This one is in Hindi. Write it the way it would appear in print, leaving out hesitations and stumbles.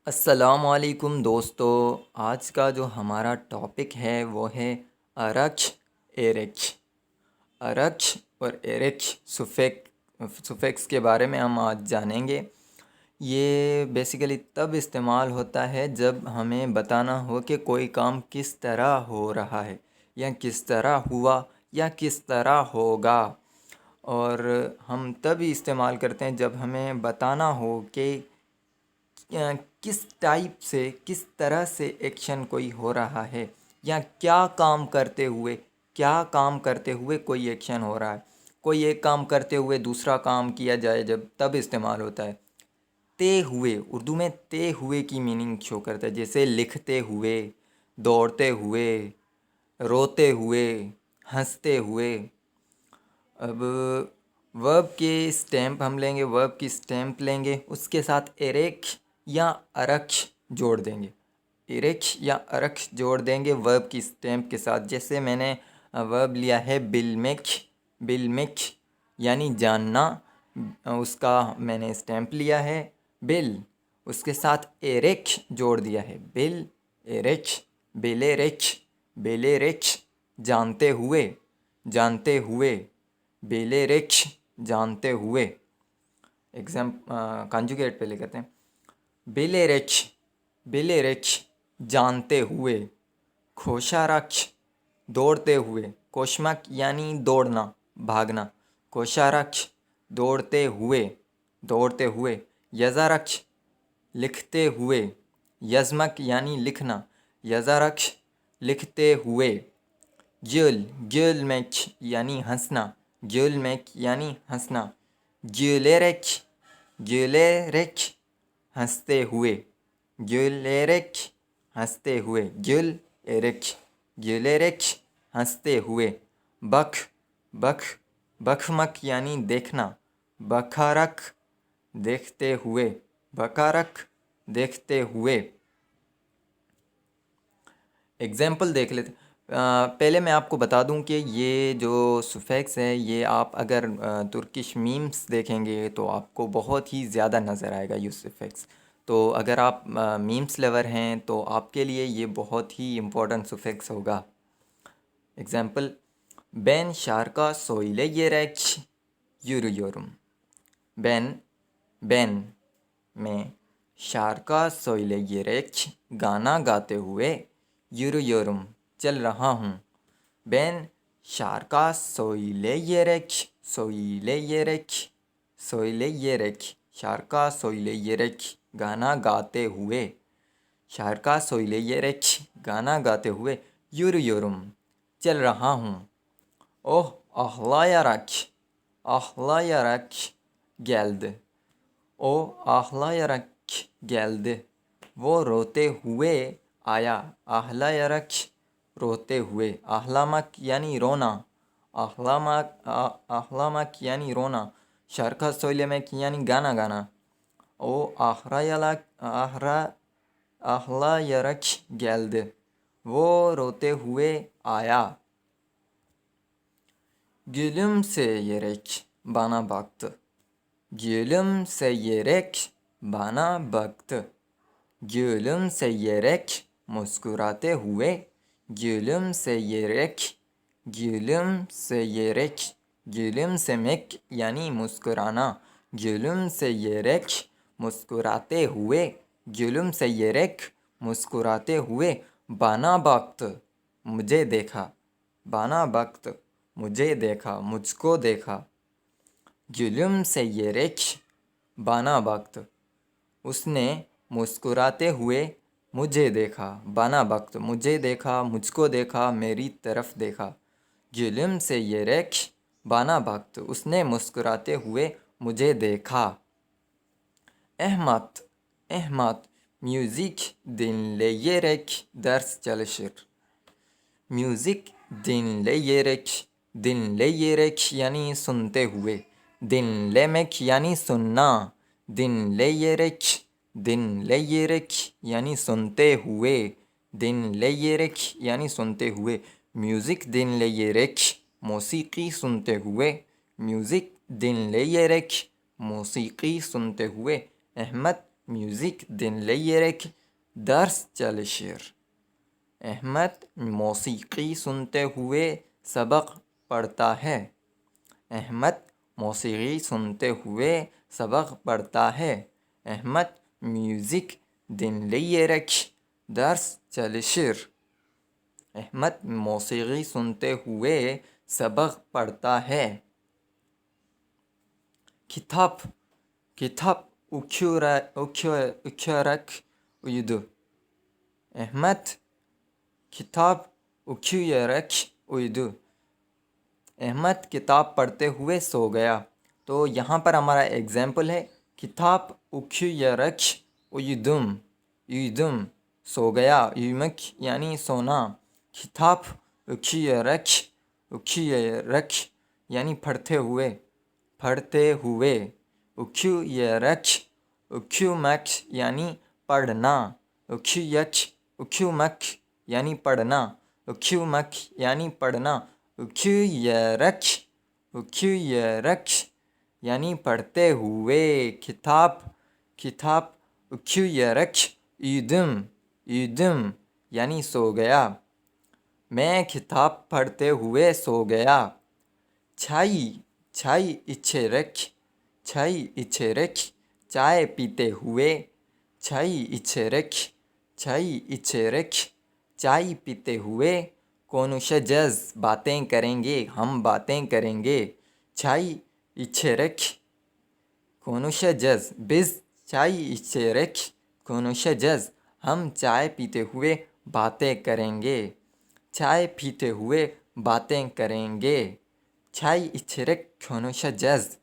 अस्सलामुअलैकुम दोस्तों। आज का जो हमारा टॉपिक है वो है अरक्ष एरक्ष। अरक्ष और एरक्ष सुफिक्स के बारे में हम आज जानेंगे। ये बेसिकली तब इस्तेमाल होता है जब हमें बताना हो कि कोई काम किस तरह हो रहा है या किस तरह हुआ या किस तरह होगा। और हम तभी इस्तेमाल करते हैं जब हमें बताना हो कि किस टाइप से किस तरह से एक्शन कोई हो रहा है या क्या काम करते हुए कोई एक्शन हो रहा है। कोई एक काम करते हुए दूसरा काम किया जाए जब तब इस्तेमाल होता है। ते हुए उर्दू में ते हुए की मीनिंग शो करता है, जैसे लिखते हुए, दौड़ते हुए, रोते हुए, हंसते हुए। अब वर्ब के स्टैम्प हम लेंगे, वर्ब की स्टैम्प लेंगे, उसके साथ एरेक्ष या अरक्ष जोड़ देंगे। एरेक्ष या अरक्ष जोड़ देंगे वर्ब की स्टैम्प के साथ। जैसे मैंने वर्ब लिया है बिलमिक्ष। बिलमिक्ष यानी जानना, उसका मैंने स्टैम्प लिया है बिल, उसके साथ एरेक्ष जोड़ दिया है बिल एरेक्ष, बेलेरेक्ष, बेलेरेक्ष जानते हुए, जानते हुए, बेलेरेक्ष जानते हुए। एग्जाम कॉन्जुगेट पे ले करते हैं। बेलेरेक्ष, बेलेरेक्ष जानते हुए, खोशारक्ष दौड़ते हुए, कोशमक यानी दौड़ना, भागना, कोशारक्ष दौड़ते हुए, दौड़ते हुए, यजारक्ष लिखते हुए, यजमक यानी लिखना, यजारक्ष लिखते हुए, गिल गिलमेच यानी हंसना, गिलमेक यानी हंसना, गिलेरेक्ष, गिलेरेक्ष हंसते हुए, गिलेरेक्ष हंसते हुए, गिल एरेक्ष, गिलेरेक्ष हंसते हुए, बख बख बखमक यानी देखना, बखारक देखते हुए, बकारक देखते हुए। एग्जाम्पल देख लेते। पहले मैं आपको बता दूं कि ये जो सुफिक्स है ये आप अगर तुर्किश मीम्स देखेंगे तो आपको बहुत ही ज़्यादा नज़र आएगा ये सुफिक्स। तो अगर आप मीम्स लवर हैं तो आपके लिए ये बहुत ही इम्पोर्टेंट सुफिक्स होगा। Example, Ben şarkı söyleyerek yürüyorum. Ben मैं शारका söyleyerek गाना गाते हुए yürüyorum चल रहा हूँ। Ben şarkı söyleyerek şarkı söyleyerek गाना गाते हुए, şarkı söyleyerek गाना गाते हुए yürüyorum चल रहा हूँ। Oh ağlayarak geldi. O ağlayarak geldi. वो रोते हुए आया, आहलायारक रोते हुए, आहलामक यानी रोना, आहलामक यानी रोना, şarkı söylemek यानी गाना गाना। O ağlayarak geldi. वो रोते हुए आया। Gülümseyerek bana baktı. Gülümseyerek bana baktı. Gülümseyerek मुस्कुराते हुए, gülümseyerek, gülümseyerek, gülümsemek यानी मुस्कुराना, gülümseyerek मुस्कुराते हुए, gülümseyerek मुस्कुराते हुए, bana baktı मुझे देखा, bana baktı मुझे देखा, मुझको देखा। gülümseyerek bana baktı उसने मुस्कुराते हुए मुझे देखा, bana baktı मुझे देखा, मुझको देखा, मेरी तरफ देखा। gülümseyerek bana baktı उसने मुस्कुराते हुए मुझे देखा। Ehmat, Ehmat müzik dinleyerek ders çalışır. Müzik dinleyerek, dinleyerek यानी सुनते हुए, dinlemek यानी सुनना, dinleyerek, dinleyerek यानी सुनते हुए, dinleyerek यानी सुनते हुए, म्यूज़िक dinleyerek मौसीकी सुनते हुए, म्यूज़िक dinleyerek मौसीकी सुनते हुए, Ahmad müzik dinleyerek ders çalışır. Ahmed मौसीकी सुनते हुए सबक पढ़ता है. अहमद मौसीकी सुनते हुए सबक पढ़ता है. Ahmed music dinleyerek ders çalışır. Ahmed मौसीकी सुनते हुए सबक पढ़ता है. Kitap, kitap okuyarak uyudu. Ahmet kitap okuyarak uyudu. Ahmad किताब पढ़ते हुए सो गया. तो यहाँ पर हमारा एग्जाम्पल है किताब उक्यूयरक उयुदुम. युदुम सो गया. युमक यानी सोना. किताब उक्यूयरक उक्यूयरक यानी पढ़ते हुए. पढ़ते हुए. उक्यूयरक उक्यूमक यानी पढ़ना. उक्यूयक उक्यूमक यानी पढ़ना. उक्यूमक यानी पढ़ना. उक्यूयरक उक्यूयरक यानी पढ़ते हुए. किताब किताब उक्यूयरक युदुम युदुम यानी सो गया. मैं किताब पढ़ते हुए सो गया. चाय चाय içerek चाय içerek चाय पीते हुए. चाय içerek चाय içerek चाय पीते हुए. konuşacağız बातें करेंगे. हम बातें करेंगे. चाय içerek konuşacağız. Biz çay içerek konuşacağız. हम चाय पीते हुए बातें करेंगे. चाय पीते हुए बातें करेंगे. Çay içerek konuşacağız.